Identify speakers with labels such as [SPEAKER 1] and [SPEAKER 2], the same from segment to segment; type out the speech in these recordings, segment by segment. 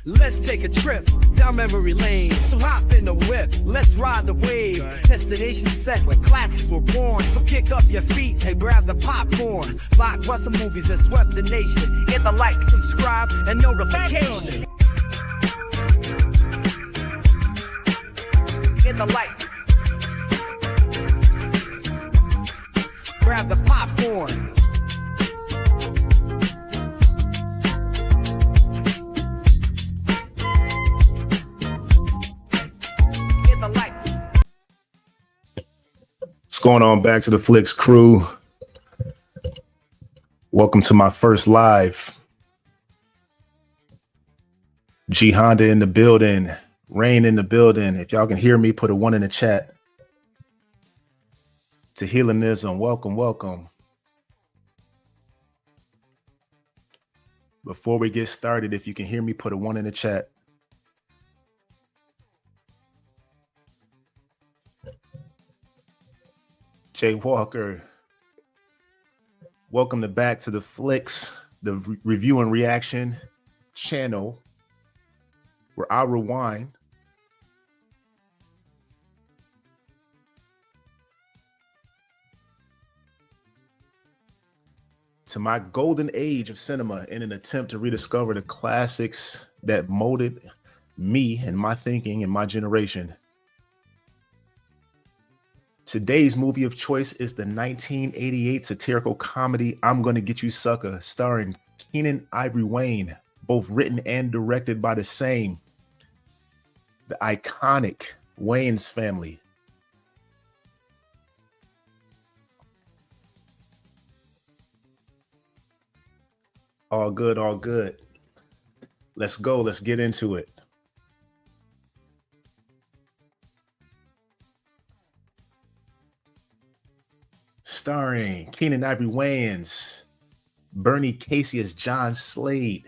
[SPEAKER 1] Let's take a trip down memory lane. So hop in the whip, let's ride the wave. Destination set where classics were born. So kick up your feet and grab the popcorn. Blockbuster movies that swept the nation. Hit the like, subscribe, and notification. Hit the like. Grab the popcorn.
[SPEAKER 2] What's going on? Back to the Flix crew. Welcome to my first live. G Honda in the building. Rain in the building. If y'all can hear me, put a 1 in the chat. To Healingism, welcome, welcome. Before we get started, if you can hear me, put a 1 in the chat. Jay Walker, welcome back to the Flix, the review and reaction channel, where I rewind to my golden age of cinema in an attempt to rediscover the classics that molded me and my thinking and my generation. Today's movie of choice is the 1988 satirical comedy I'm Gonna Get You Sucka, starring Keenen Ivory Wayans, both written and directed by the same, the iconic Wayans family. All good, all good. Let's go, let's get into it. Starring Keenen Ivory Wayans, Bernie Casey as John Slade.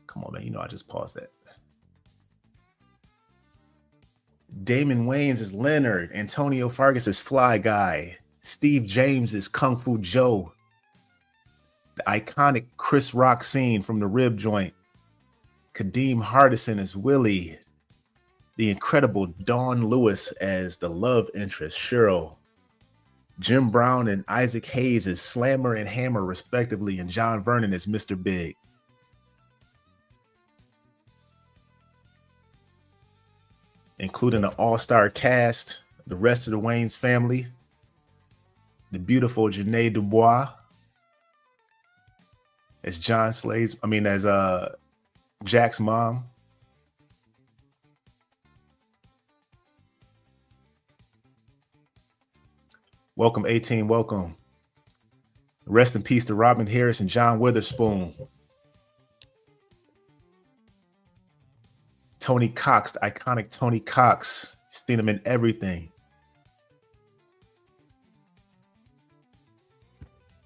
[SPEAKER 2] Come on, man, you know I just paused that. Damon Wayans as Leonard, Antonio Fargas as Flyguy, Steve James as Kung Fu Joe, the iconic Chris Rock scene from The Rib Joint, Kadeem Hardison as Willie, the incredible Dawn Lewis as the love interest, Cheryl, Jim Brown and Isaac Hayes as Slammer and Hammer, respectively, and John Vernon as Mr. Big. Including an all-star cast, the rest of the Wayans family, the beautiful Janae Dubois as John Slade's, as Jack's mom. Welcome, 18, welcome. Rest in peace to Robin Harris and John Witherspoon. Tony Cox, the iconic Tony Cox. You've seen him in everything.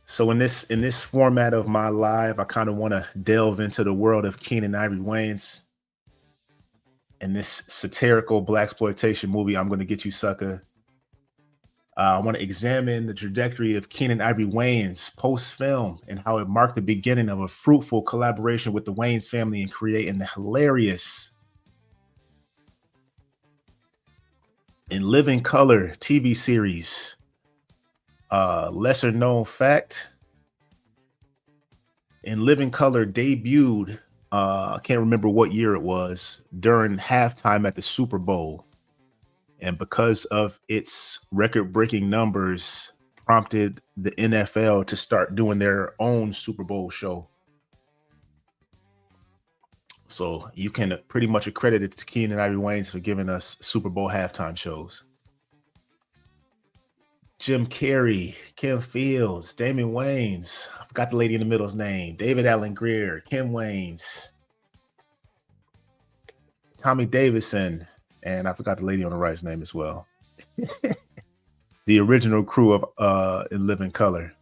[SPEAKER 2] So in this format of my live, I kind of want to delve into the world of Keenen Ivory Wayans and this satirical blaxploitation movie, I'm Gonna Get You Sucka. I want to examine the trajectory of Keenen Ivory Wayans post-film and how it marked the beginning of a fruitful collaboration with the Wayans family in creating the hilarious In Living Color TV series. Lesser known fact, In Living Color debuted, I can't remember what year it was, during halftime at the Super Bowl. And because of its record-breaking numbers, prompted the NFL to start doing their own Super Bowl show. So you can pretty much accredit it to Keenen Ivory Wayans for giving us Super Bowl halftime shows. Jim Carrey, Kim Fields, Damon Wayans, I forgot the lady in the middle's name, David Allen Greer, Kim Wayans, Tommy Davidson, and I forgot the lady on the right's name as well. The original crew of In Living Color.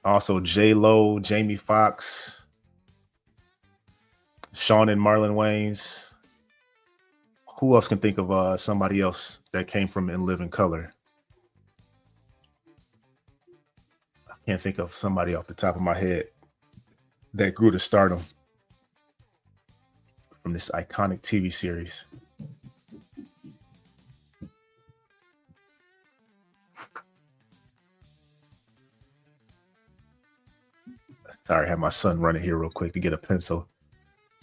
[SPEAKER 2] Also J-Lo, Jamie Foxx, Sean and Marlon Wayans. Who else can think of somebody else that came from In Living Color? I can't think of somebody off the top of my head. that grew to stardom from this iconic TV series. Sorry, I have my son running here real quick to get a pencil.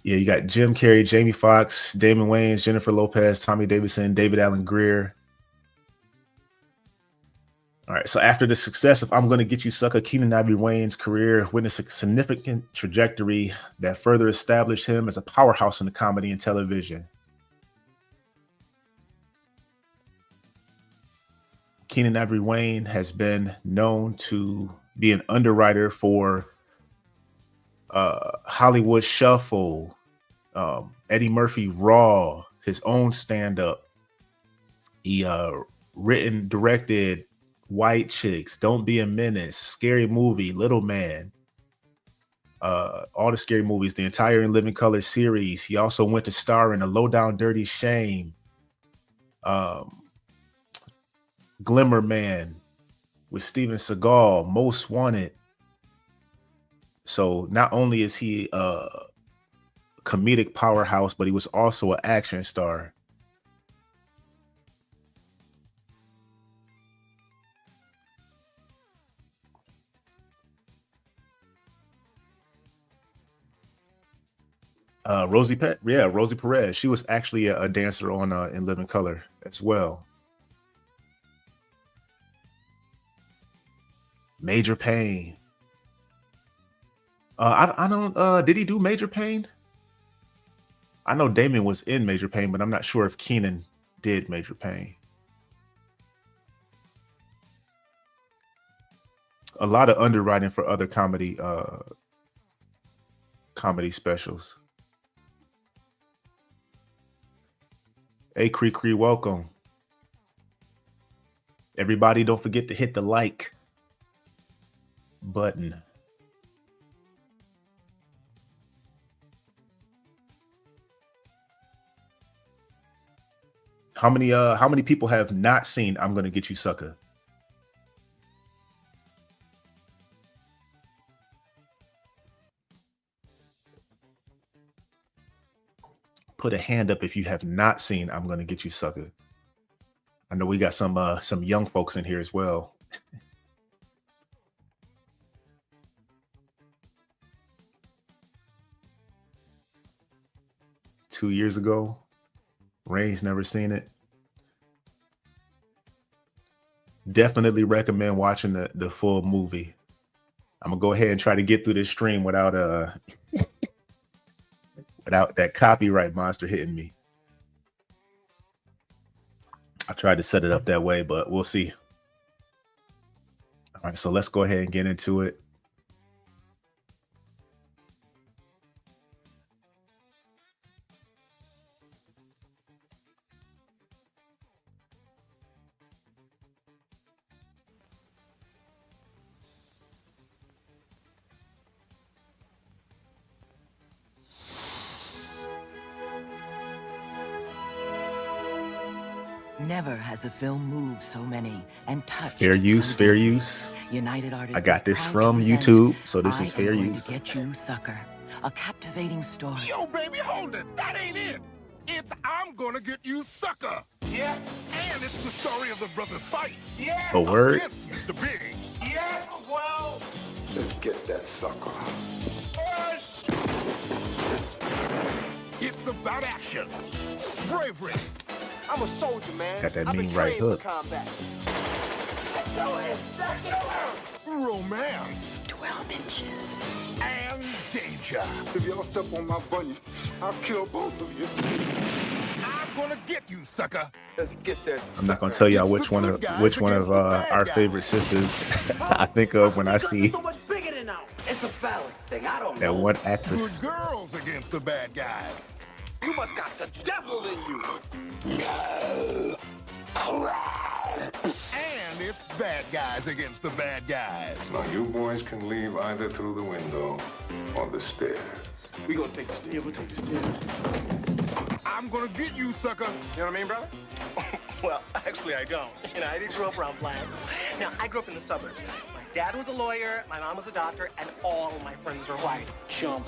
[SPEAKER 2] Yeah, you got Jim Carrey, Jamie Foxx, Damon Wayans, Jennifer Lopez, Tommy Davidson, David Allen Greer. All right, so after the success of I'm Gonna Get You Sucker, Keenen Ivory Wayans' career witnessed a significant trajectory that further established him as a powerhouse in the comedy and television. Keenen Ivory Wayans has been known to be an underwriter for Hollywood Shuffle, Eddie Murphy Raw, his own stand-up. He written, directed White Chicks, Don't Be a Menace, Scary Movie, Little Man, all the Scary Movies, the entire In Living Color series. He also went to star in A Low Down Dirty Shame, Glimmer Man with Steven Seagal, Most Wanted. So not only is he a comedic powerhouse, but he was also an action star. Rosie Perez. She was actually a dancer on In Living Color as well. Major Payne. I don't. Did he do Major Payne? I know Damon was in Major Payne, but I'm not sure if Keenen did Major Payne. A lot of underwriting for other comedy specials. Hey, Cree, welcome. Everybody, don't forget to hit the like button. How many people have not seen I'm Gonna Get You Sucker? Put a hand up if you have not seen I'm Gonna Get You Sucker. I know we got some young folks in here as well. 2 years ago. Ray's never seen it. Definitely recommend watching the full movie. I'm gonna go ahead and try to get through this stream without without that copyright monster hitting me. I tried to set it up that way, but we'll see. All right, so let's go ahead and get into it.
[SPEAKER 3] Never has a film moved so many and touched.
[SPEAKER 2] Fair use, fair use.
[SPEAKER 3] United Artists.
[SPEAKER 2] I got this from YouTube, so this is fair use.
[SPEAKER 3] To Get You Sucker, a captivating story.
[SPEAKER 4] Yo, baby, hold it. That ain't it. It's I'm Gonna Get You Sucker. Yes. And it's the story of the brothers fight. Yeah.
[SPEAKER 2] A word.
[SPEAKER 4] Against Mr. Big. Yes. Well.
[SPEAKER 5] Let's get that sucker.
[SPEAKER 4] First. It's about action, bravery.
[SPEAKER 5] I'm a soldier, man.
[SPEAKER 2] Got that
[SPEAKER 5] I've
[SPEAKER 2] mean
[SPEAKER 5] been
[SPEAKER 2] right
[SPEAKER 5] trained for
[SPEAKER 2] hook.
[SPEAKER 5] combat.
[SPEAKER 4] Romance.
[SPEAKER 3] 12 inches.
[SPEAKER 4] And danger.
[SPEAKER 5] If y'all step on my bunion, I'll kill both of you.
[SPEAKER 4] I'm gonna get you, sucker.
[SPEAKER 5] Let's get that sucker.
[SPEAKER 2] I'm not gonna tell y'all
[SPEAKER 4] It's
[SPEAKER 2] which
[SPEAKER 4] the
[SPEAKER 2] one
[SPEAKER 4] good
[SPEAKER 2] of
[SPEAKER 4] guys against
[SPEAKER 2] our
[SPEAKER 4] the bad
[SPEAKER 2] favorite
[SPEAKER 4] guys.
[SPEAKER 2] sisters I think of when I see
[SPEAKER 5] So much bigger than now. It's a phallic thing. I don't
[SPEAKER 2] that
[SPEAKER 5] know.
[SPEAKER 2] one actress.
[SPEAKER 4] Good girls against the bad guys.
[SPEAKER 5] You must got the devil in you.
[SPEAKER 4] And it's bad guys against the bad guys.
[SPEAKER 6] Now, you boys can leave either through the window or the stairs.
[SPEAKER 5] We gonna take the stairs. We'll take the stairs.
[SPEAKER 4] I'm gonna get you, sucker.
[SPEAKER 5] You know what I mean, brother?
[SPEAKER 7] Well, actually, I don't. You know, I didn't grow up around blacks. Now, I grew up in the suburbs. My dad was a lawyer, my mom was a doctor, and all my friends are white. Chump.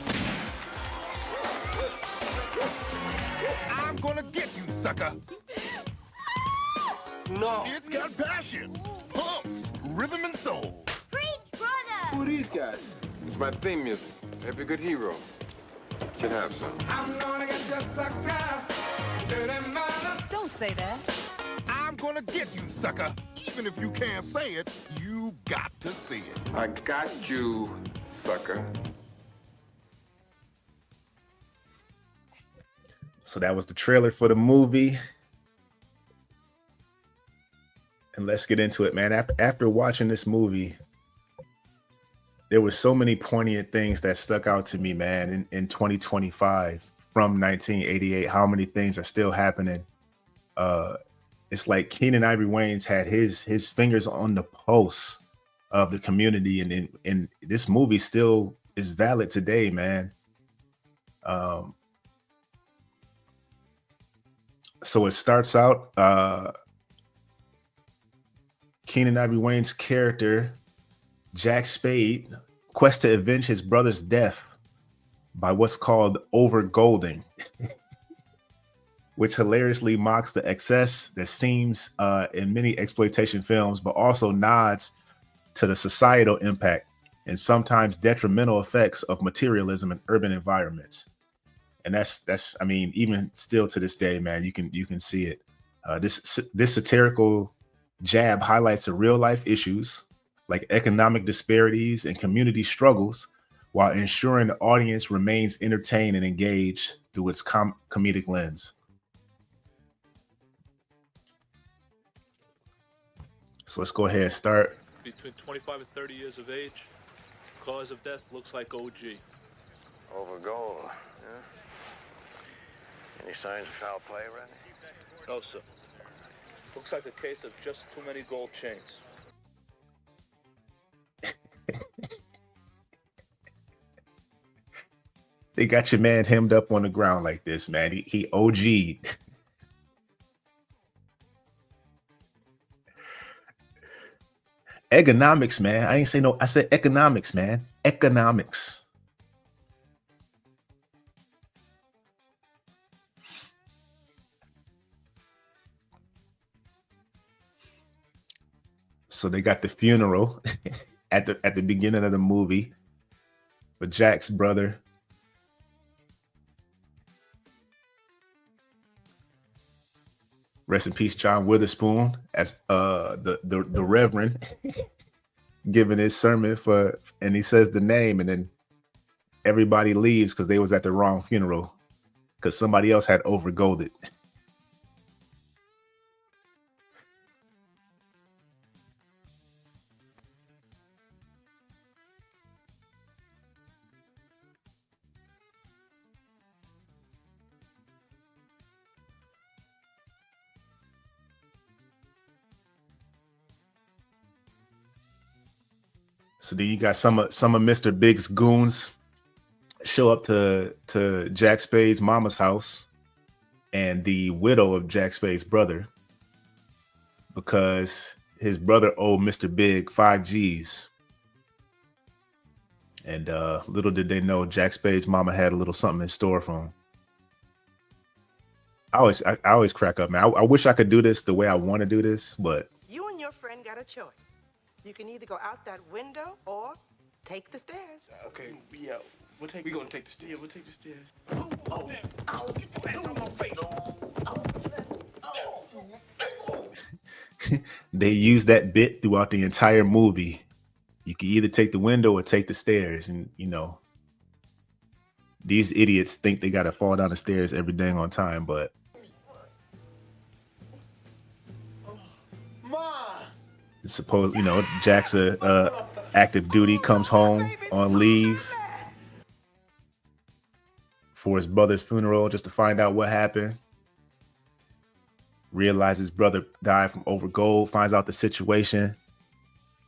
[SPEAKER 4] I'm gonna get you, sucker.
[SPEAKER 7] No.
[SPEAKER 4] It's got passion, pumps, rhythm, and soul.
[SPEAKER 5] Who are these guys?
[SPEAKER 6] It's my theme music. Every good hero should have some.
[SPEAKER 5] I'm gonna get you, sucker. Dirty mother.
[SPEAKER 8] Don't say that.
[SPEAKER 4] I'm gonna get you, sucker. Even if you can't say it, you got to see it.
[SPEAKER 6] I got you, sucker.
[SPEAKER 2] So that was the trailer for the movie. And let's get into it, man. After watching this movie, there were so many poignant things that stuck out to me, man, in 2025 from 1988. How many things are still happening? It's like Keenen Ivory Wayans had his fingers on the pulse of the community, and this movie still is valid today, man. So it starts out, Keenen Ivory Wayans' character, Jack Spade, quest to avenge his brother's death by what's called overgolding, which hilariously mocks the excess that seems in many exploitation films, but also nods to the societal impact and sometimes detrimental effects of materialism in urban environments. And that's I mean, even still to this day, man, you can see it. This satirical jab highlights the real life issues like economic disparities and community struggles, while ensuring the audience remains entertained and engaged through its comedic lens. So let's go ahead and start.
[SPEAKER 9] Between 25 and 30 years of age, cause of death looks like OG.
[SPEAKER 10] Over goal, yeah? Any signs of foul play, Randy?
[SPEAKER 9] No, sir. Looks like a case of just too many gold chains.
[SPEAKER 2] They got your man hemmed up on the ground like this, man. He OG'd. Economics, man. I ain't say no. I said economics, man. Economics. So they got the funeral at the beginning of the movie for Jack's brother. Rest in peace, John Witherspoon, as the Reverend giving his sermon and he says the name, and then everybody leaves because they was at the wrong funeral because somebody else had overgolded. So then you got some of Mr. Big's goons show up to Jack Spade's mama's house and the widow of Jack Spade's brother, because his brother owed Mr. Big 5 G's. And little did they know, Jack Spade's mama had a little something in store for him. I always crack up, man. I wish I could do this the way I want to do this, but
[SPEAKER 11] You and your friend got a choice. You can either go out that window or take the stairs.
[SPEAKER 7] Okay, yeah, we're gonna take the stairs. Yeah, we'll take the stairs.
[SPEAKER 2] they use that bit throughout the entire movie. You can either take the window or take the stairs. And, you know, these idiots think they got to fall down the stairs every day on time, but suppose, you know, Jack's active duty, comes home on leave for his brother's funeral just to find out what happened. Realizes his brother died from overgold, finds out the situation,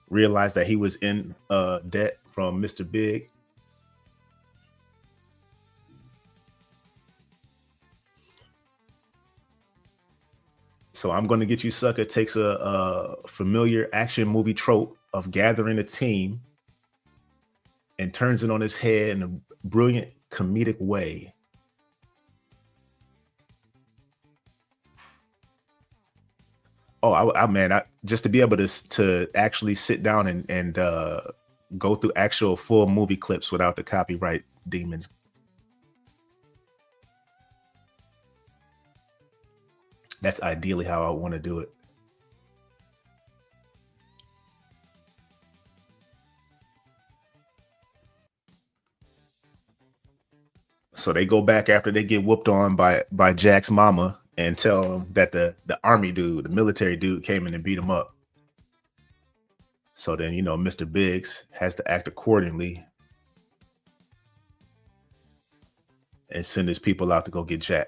[SPEAKER 2] realized that he was in debt from Mr. Big. So I'm Gonna Get You Sucker takes a familiar action movie trope of gathering a team and turns it on its head in a brilliant comedic way. Oh, I just to be able to actually sit down and go through actual full movie clips without the copyright demons. That's ideally how I want to do it. So they go back after they get whooped on by Jack's mama and tell him that the army dude, the military dude, came in and beat him up. So then, you know, Mr. Biggs has to act accordingly and send his people out to go get Jack.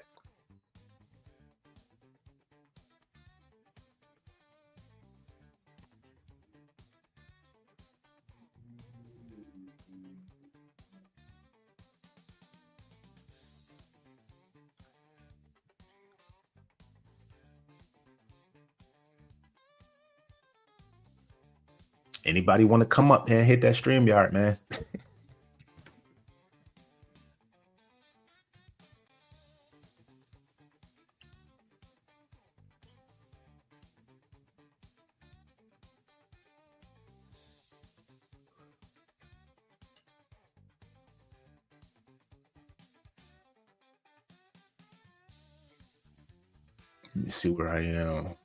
[SPEAKER 2] Anybody want to come up and hit that StreamYard, man? Let me see where I am.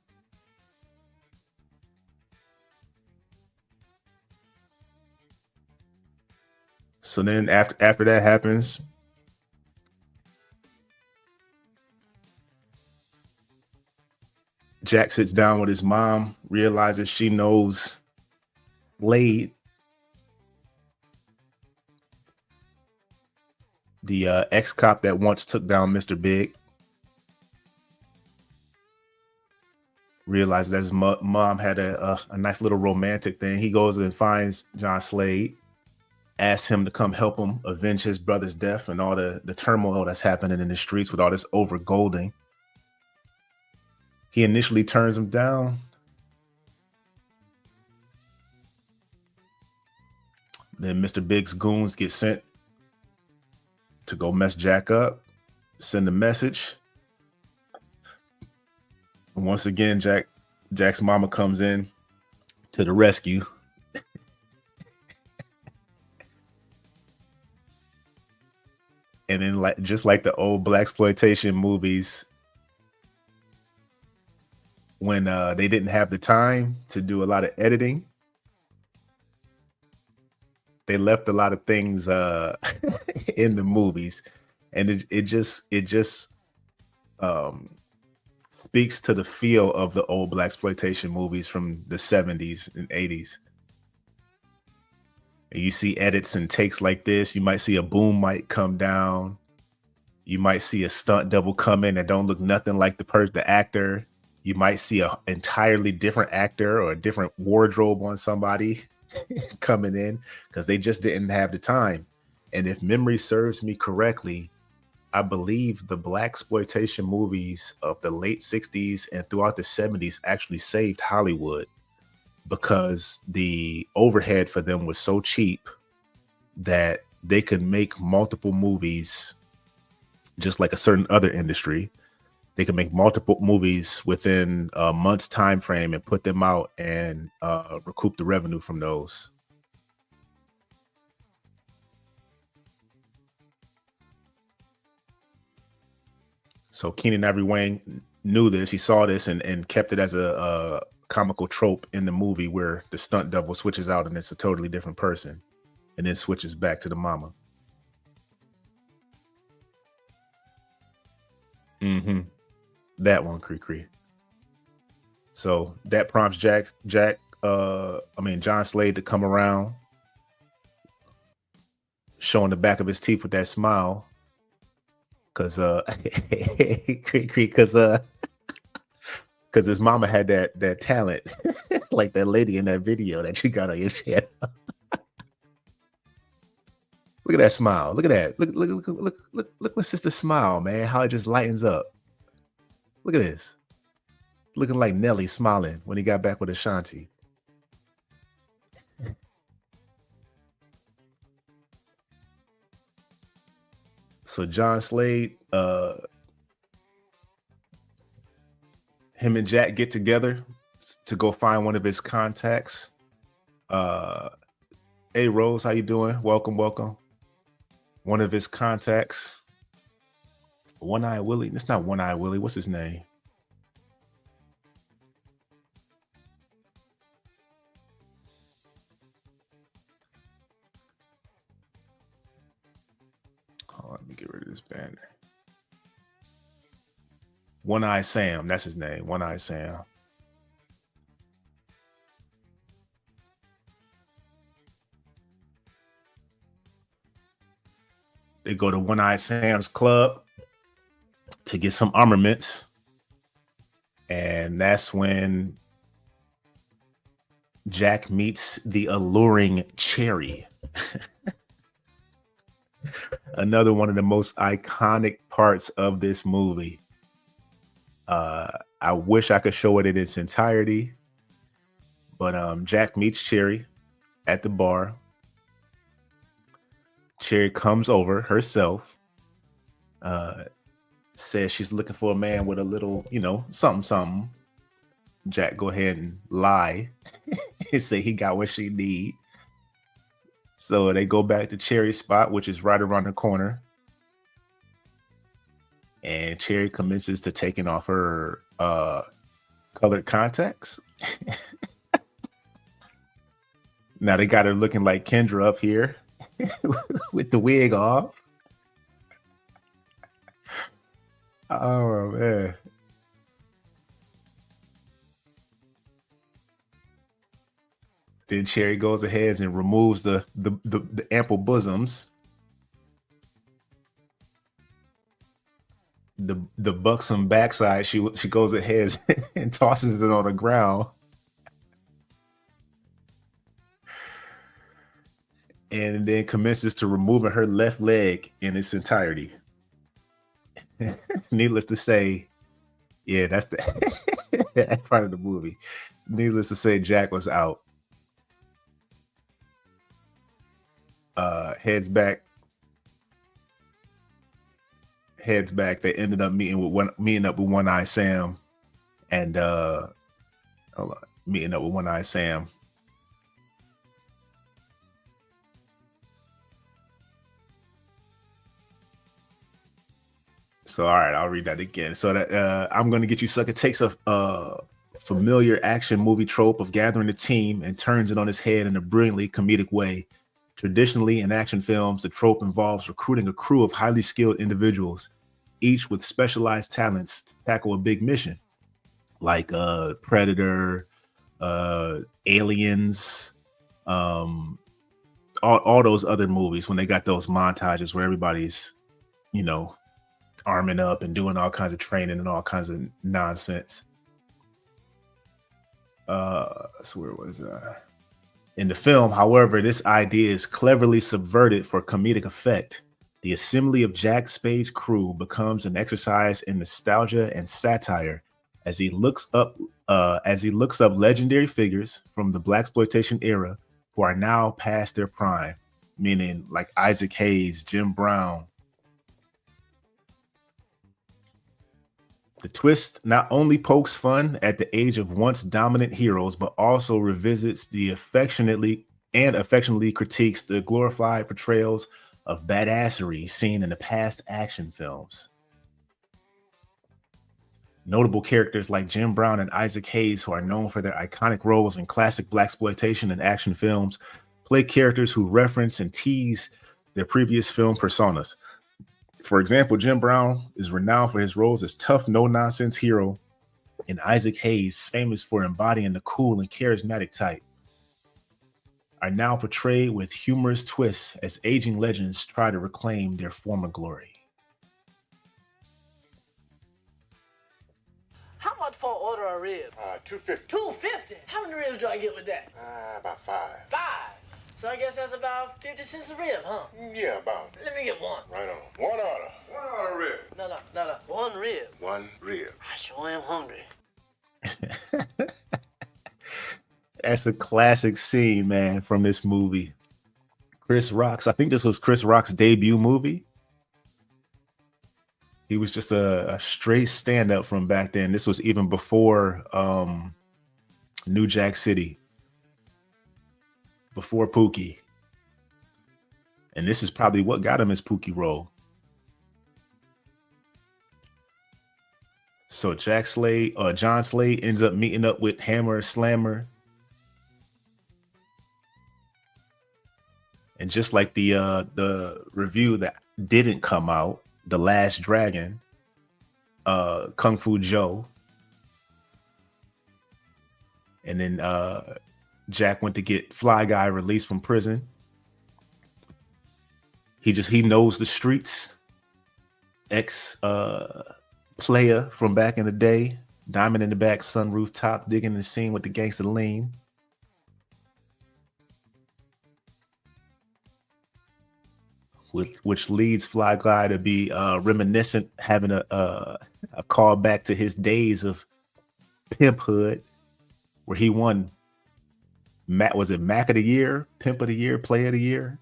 [SPEAKER 2] So then after that happens, Jack sits down with his mom, realizes she knows Slade, the ex-cop that once took down Mr. Big. Realizes that his mom had a nice little romantic thing. He goes and finds John Slade, asks him to come help him avenge his brother's death and all the turmoil that's happening in the streets with all this overgolding. He initially turns him down. Then Mr. Big's goons get sent to go mess Jack up, send a message. And once again, Jack's mama comes in to the rescue. And then, just like the old blaxploitation movies, when they didn't have the time to do a lot of editing, they left a lot of things in the movies, and it just speaks to the feel of the old blaxploitation movies from the 70s and 80s. And you see edits and takes like this. You might see a boom mic come down. You might see a stunt double come in that don't look nothing like the actor. You might see an entirely different actor or a different wardrobe on somebody coming in because they just didn't have the time. And if memory serves me correctly, I believe the blaxploitation movies of the late 60s and throughout the 70s actually saved Hollywood, because the overhead for them was so cheap that they could make multiple movies, just like a certain other industry. They could make multiple movies within a month's time frame and put them out and recoup the revenue from those. So Keenen Ivory Wayans knew this. He saw this and kept it as a comical trope in the movie where the stunt double switches out and it's a totally different person and then switches back to the mama. That one, Cree. So that prompts John Slade to come around, showing the back of his teeth with that smile. Cause because his mama had that talent, like that lady in that video that you got on your channel. Look at that smile. Look at that. Look my sister smile, man. How it just lightens up. Look at this. looking like Nelly smiling when he got back with Ashanti. So John Slade, him and Jack get together to go find one of his contacts. Hey Rose, how you doing? Welcome. One of his contacts, One Eye Willie. It's not One Eye Willie. What's his name? Oh, let me get rid of this banner. One Eye Sam. That's his name. One Eye Sam. They go to One Eye Sam's club to get some armaments. And that's when Jack meets the alluring Cherry. Another one of the most iconic parts of this movie. I wish I could show it in its entirety. But Jack meets Cherry at the bar. Cherry comes over herself, says she's looking for a man with a little, something. Jack go ahead and lie and say he got what she need. So they go back to Cherry's spot, which is right around the corner. And Cherry commences to taking off her colored contacts. Now they got her looking like Kendra up here. With the wig off. Oh man. Then Cherry goes ahead and removes the ample bosoms. The buxom backside, she goes ahead and tosses it on the ground. And then commences to removing her left leg in its entirety. Needless to say, yeah, that's that part of the movie. Needless to say, Jack was out. Heads back. They ended up meeting up with One Eye Sam, and meeting up with One Eye Sam. So, all right, I'll read that again. So that I'm going to get you Sucka takes a familiar action movie trope of gathering a team and turns it on its head in a brilliantly comedic way. Traditionally, in action films, the trope involves recruiting a crew of highly skilled individuals, each with specialized talents to tackle a big mission, like Predator, Aliens, all those other movies when they got those montages where everybody's, arming up and doing all kinds of training and all kinds of nonsense. So where was in the film, however, this idea is cleverly subverted for comedic effect. The assembly of Jack Spade's crew becomes an exercise in nostalgia and satire as he looks up legendary figures from the blaxploitation era who are now past their prime, meaning like Isaac Hayes, Jim Brown. The twist not only pokes fun at the age of once dominant heroes, but also revisits the affectionately critiques the glorified portrayals of badassery seen in the past action films. Notable characters like Jim Brown and Isaac Hayes, who are known for their iconic roles in classic blaxploitation and action films, play characters who reference and tease their previous film personas. For example, Jim Brown is renowned for his roles as tough, no-nonsense hero, and Isaac Hayes, famous for embodying the cool and charismatic type, are now portrayed with humorous twists as aging legends try to reclaim their former glory.
[SPEAKER 8] How much for an order of ribs?
[SPEAKER 5] $2.50.
[SPEAKER 8] $2.50? How many ribs do I get with that?
[SPEAKER 5] About 5.
[SPEAKER 8] 5. So I guess that's about 50 cents a rib, huh?
[SPEAKER 5] Yeah, about.
[SPEAKER 8] Let me get one.
[SPEAKER 5] Right on. One order. One order rib.
[SPEAKER 8] No. One rib.
[SPEAKER 5] One rib.
[SPEAKER 8] I sure am hungry.
[SPEAKER 2] That's a classic scene, man, from this movie. Chris Rock's, I think this was Chris Rock's debut movie. He was just a straight stand-up from back then. This was even before New Jack City, before Pookie. And this is probably what got him his Pookie role. So John Slade ends up meeting up with Hammer Slammer. And just like the review that didn't come out, The Last Dragon, Kung Fu Joe. And then Jack went to get Flyguy released from prison. He knows the streets. Player from back in the day, diamond in the back, sunroof top, digging the scene with the gangster lean. Which leads Flyguy to be reminiscent, having a call back to his days of pimphood, where he won. Was it Mac of the Year, Pimp of the Year, Player of the Year?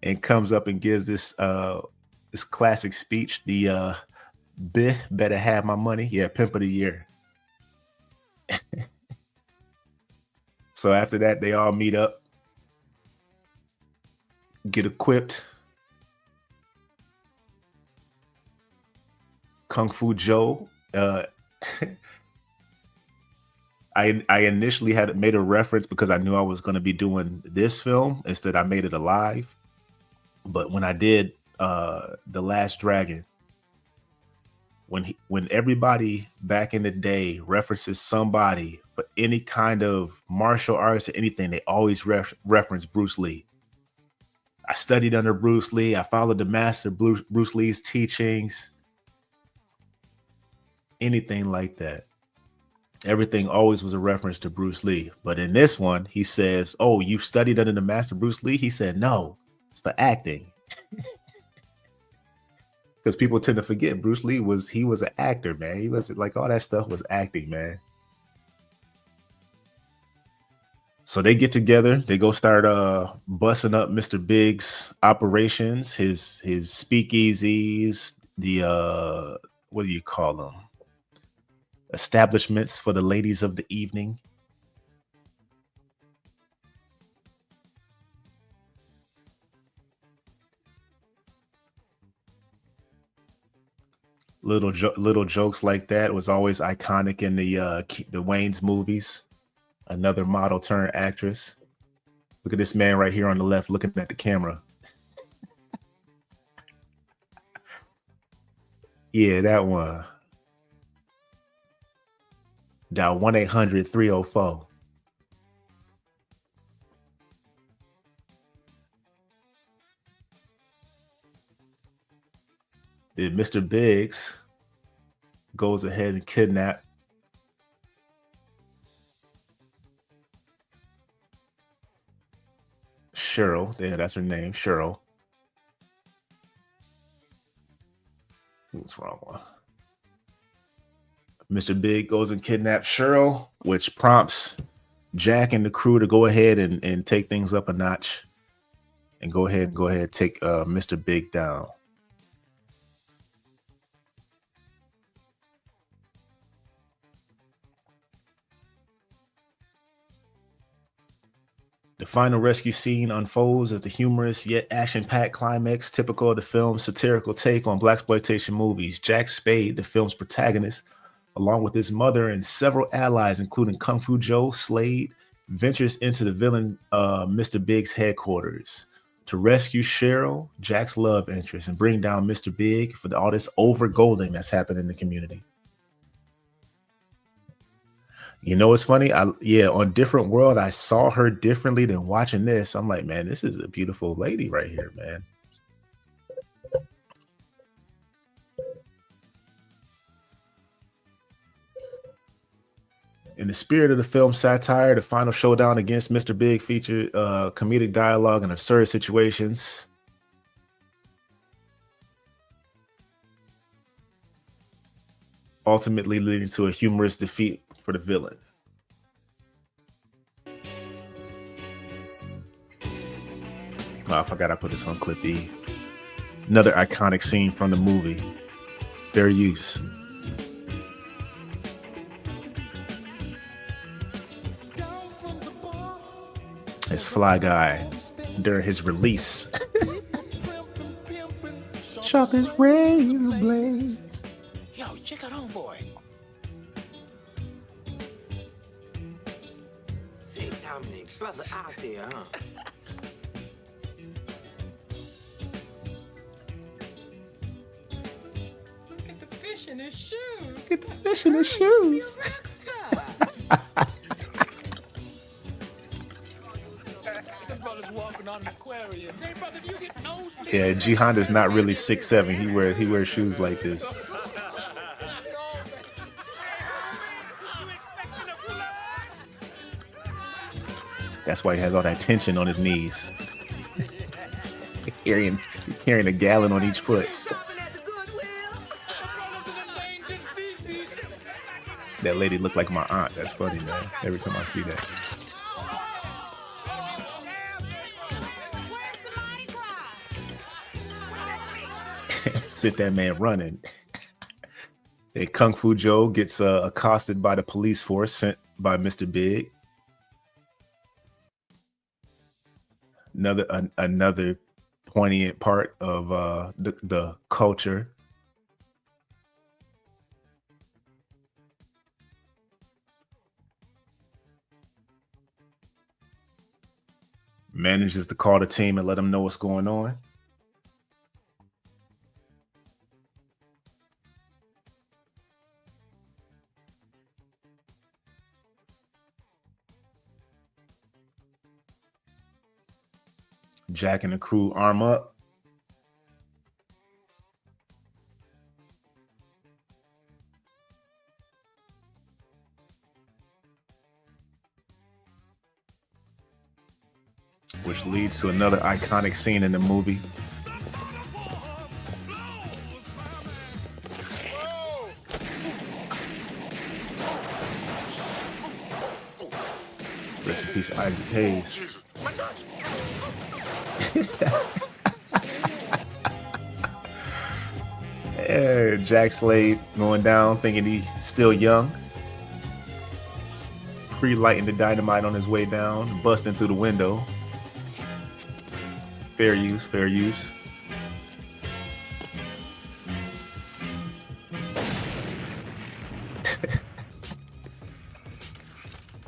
[SPEAKER 2] And comes up and gives this classic speech, the better have my money. Yeah, Pimp of the Year. So after that, they all meet up, get equipped. Kung Fu Joe. I initially had made a reference because I knew I was going to be doing this film. Instead, I made it alive. But when I did The Last Dragon, when everybody back in the day references somebody for any kind of martial arts or anything, they always reference Bruce Lee. I studied under Bruce Lee. I followed the master Bruce Lee's teachings. Anything like that. Everything always was a reference to Bruce Lee. But in this one, he says, "Oh, you studied under the master Bruce Lee?" He said, "No, it's for acting." Because people tend to forget Bruce Lee was an actor, man. He was like, all that stuff was acting, man. So they get together, they go start busting up Mr. Big's operations, his speakeasies, the what do you call them? Establishments for the ladies of the evening. Little jokes like that was always iconic in the Wayans movies. Another model turned actress. Look at this man right here on the left looking at the camera. Yeah, that one. Dial 1-800-304. Then Mr. Biggs goes ahead and kidnap Cheryl. Yeah, that's her name, Cheryl. What's wrong one? Mr. Big goes and kidnaps Cheryl, which prompts Jack and the crew to go ahead and take things up a notch and go ahead and take Mr. Big down. The final rescue scene unfolds as the humorous yet action-packed climax, typical of the film's satirical take on blaxploitation movies. Jack Spade, the film's protagonist, along with his mother and several allies, including Kung Fu Joe, Slade, ventures into the villain Mr. Big's headquarters to rescue Cheryl, Jack's love interest, and bring down Mr. Big for all this over-golding that's happened in the community. You know, it's funny. On Different World, I saw her differently than watching this. I'm like, man, this is a beautiful lady right here, man. In the spirit of the film satire, the final showdown against Mr. Big featured comedic dialogue and absurd situations. ultimately leading to a humorous defeat for the villain. Oh, I forgot I put this on clip E. Another iconic scene from the movie. Fair use. It's Flyguy during his release. Sharp as razor blades.
[SPEAKER 7] Yo, check out homeboy. Say, Dominic, brother out there, huh? Look at the fish in his shoes.
[SPEAKER 2] Look at the fish in his shoes. Yeah, G Honda's not really 6'7". He wears shoes like this. That's why he has all that tension on his knees. carrying a gallon on each foot. That lady looked like my aunt. That's funny, man. Every time I see that. Sit that man running. And Kung Fu Joe gets accosted by the police force sent by Mr. Big. Another poignant part of the culture. Manages to call the team and let them know what's going on. Jack and the crew arm up. Which leads to another iconic scene in the movie. Rest in peace, Isaac Hayes. Yeah, Jack Spade going down, thinking he's still young. Pre-lighting the dynamite on his way down, busting through the window. Fair use, fair use.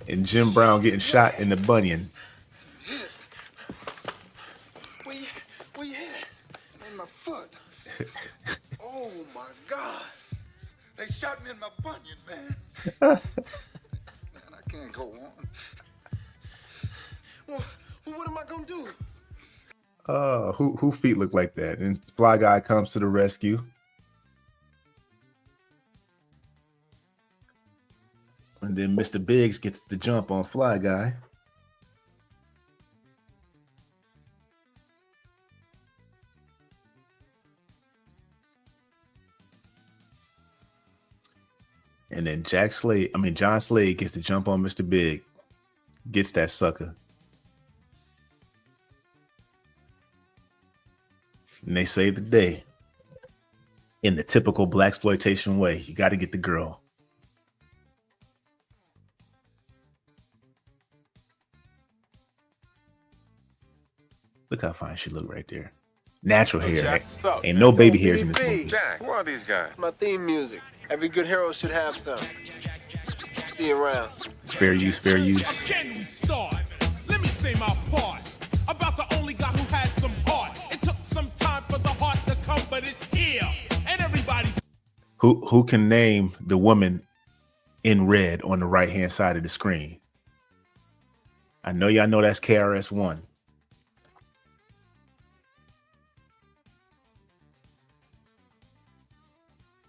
[SPEAKER 2] And Jim Brown getting shot in the bunion.
[SPEAKER 5] Where you hit it? In my foot. Oh my God. They shot me in my bunion, man. Man, I can't go on. Well, what am I gonna do?
[SPEAKER 2] Who feet look like that? And Flyguy comes to the rescue. And then Mr. Biggs gets the jump on Flyguy. And then John Slade gets the jump on Mr. Big. Gets that sucker. And they save the day. In the typical blaxploitation way. You got to get the girl. Look how fine she look right there. Natural hair.
[SPEAKER 10] Jack,
[SPEAKER 2] ain't no baby hairs in this movie.
[SPEAKER 10] Jack, who are these guys?
[SPEAKER 12] My theme music. Every good hero should have some. See you around.
[SPEAKER 2] Fair use, fair use.
[SPEAKER 13] Again we start. Let me say my part. About the only guy who has some heart. It took some time for the heart to come, but it's here. And everybody's...
[SPEAKER 2] Who can name the woman in red on the right-hand side of the screen? I know y'all know that's KRS-One.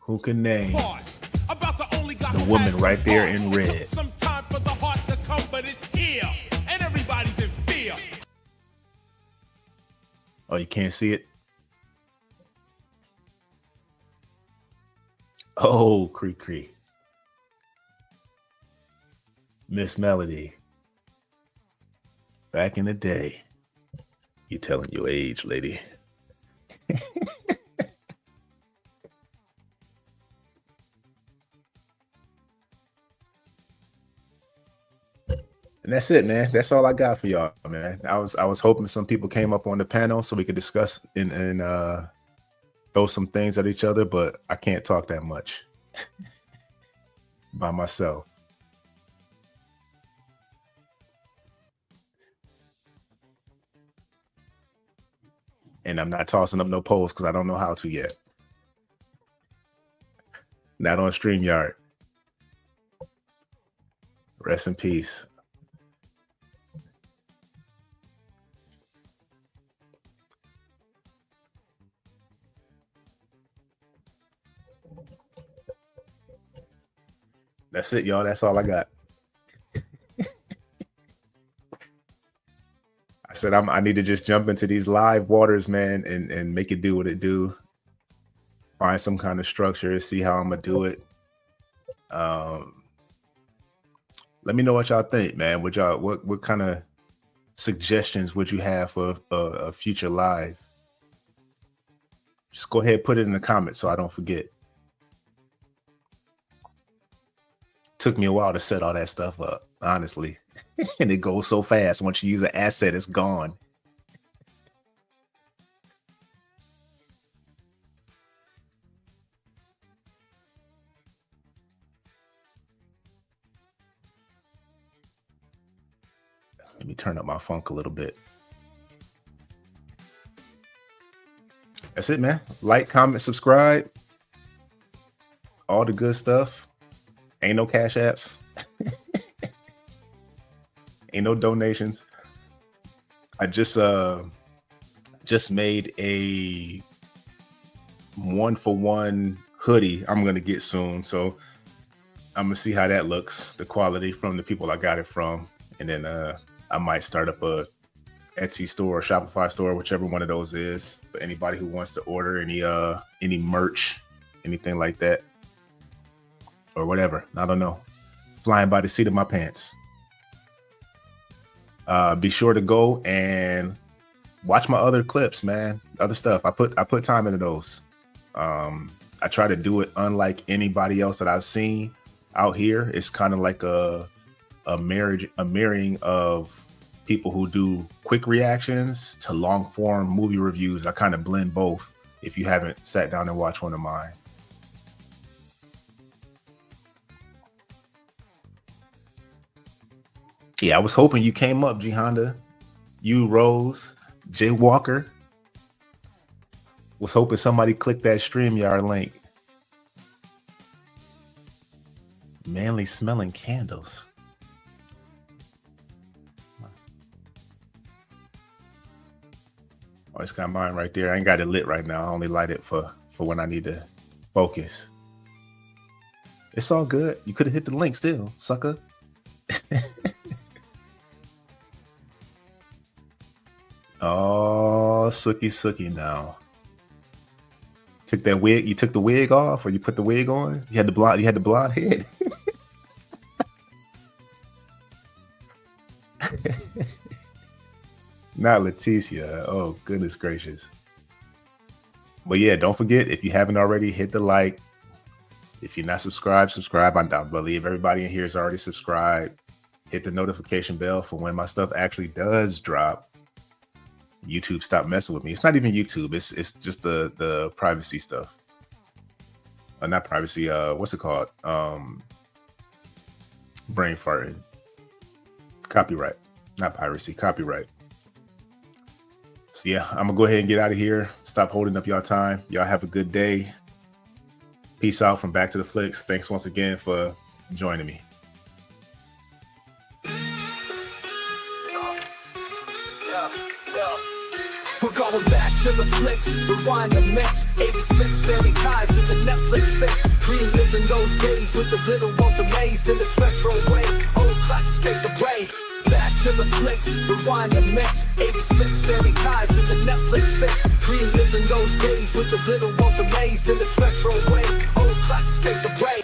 [SPEAKER 2] Who can name the woman right there in red?
[SPEAKER 13] Some time for the heart to come, but it's here, and everybody's in fear.
[SPEAKER 2] Oh, you can't see it? Oh, Cree Cree. Miss Melody. Back in the day. You telling your age, lady. And that's it, man. That's all I got for y'all, man. I was hoping some people came up on the panel so we could discuss and throw some things at each other, but I can't talk that much by myself. And I'm not tossing up no polls because I don't know how to yet. Not on StreamYard. Rest in peace. That's it, y'all. That's all I got. I said I need to just jump into these live waters, man, and make it do what it do. Find some kind of structure, see how I'm gonna do it. Let me know what y'all think, man. What kind of suggestions would you have for a future live? Just go ahead and put it in the comments so I don't forget. Took me a while to set all that stuff up, honestly. And it goes so fast. Once you use an asset, it's gone. Let me turn up my funk a little bit. That's it, man. Like, comment, subscribe. All the good stuff. Ain't no cash apps. Ain't no donations. I just made a 1-for-1 hoodie I'm gonna get soon. So I'm gonna see how that looks, the quality from the people I got it from. And then I might start up a Etsy store or Shopify store, whichever one of those is. But anybody who wants to order any merch, anything like that, or whatever, I don't know. Flying by the seat of my pants. Be sure to go and watch my other clips, man. Other stuff. I put time into those. I try to do it unlike anybody else that I've seen out here. It's kind of like a marrying of people who do quick reactions to long form movie reviews. I kind of blend both if you haven't sat down and watched one of mine. Yeah, I was hoping you came up, G Honda. You, Rose, Jay Walker. Was hoping somebody clicked that StreamYard link. Manly smelling candles. Oh, it's got mine right there. I ain't got it lit right now. I only light it for when I need to focus. It's all good. You could have hit the link still, sucker. Oh, Suki now. Took that wig. You took the wig off, or you put the wig on? You had the blonde head. Not Leticia. Oh, goodness gracious. But yeah, don't forget, if you haven't already, hit the like. If you're not subscribed, subscribe. I believe everybody in here is already subscribed. Hit the notification bell for when my stuff actually does drop. YouTube stopped messing with me. It's not even YouTube. It's just the privacy stuff. Not privacy. What's it called? Brain farting. Copyright. Not piracy. Copyright. So yeah, I'm gonna go ahead and get out of here. Stop holding up y'all time. Y'all have a good day. Peace out from Back to the Flix. Thanks once again for joining me.
[SPEAKER 1] We're going back to the flicks, rewind the mix. 80s flicks, family ties in the Netflix fix. Reliving those days with the little ones amazed in this retro way. Old classics fade away. Back to the flicks, rewind the mix. 80s flicks, family ties in the Netflix fix. Reliving those days with the little ones amazed in this retro way. Old Classic take the break.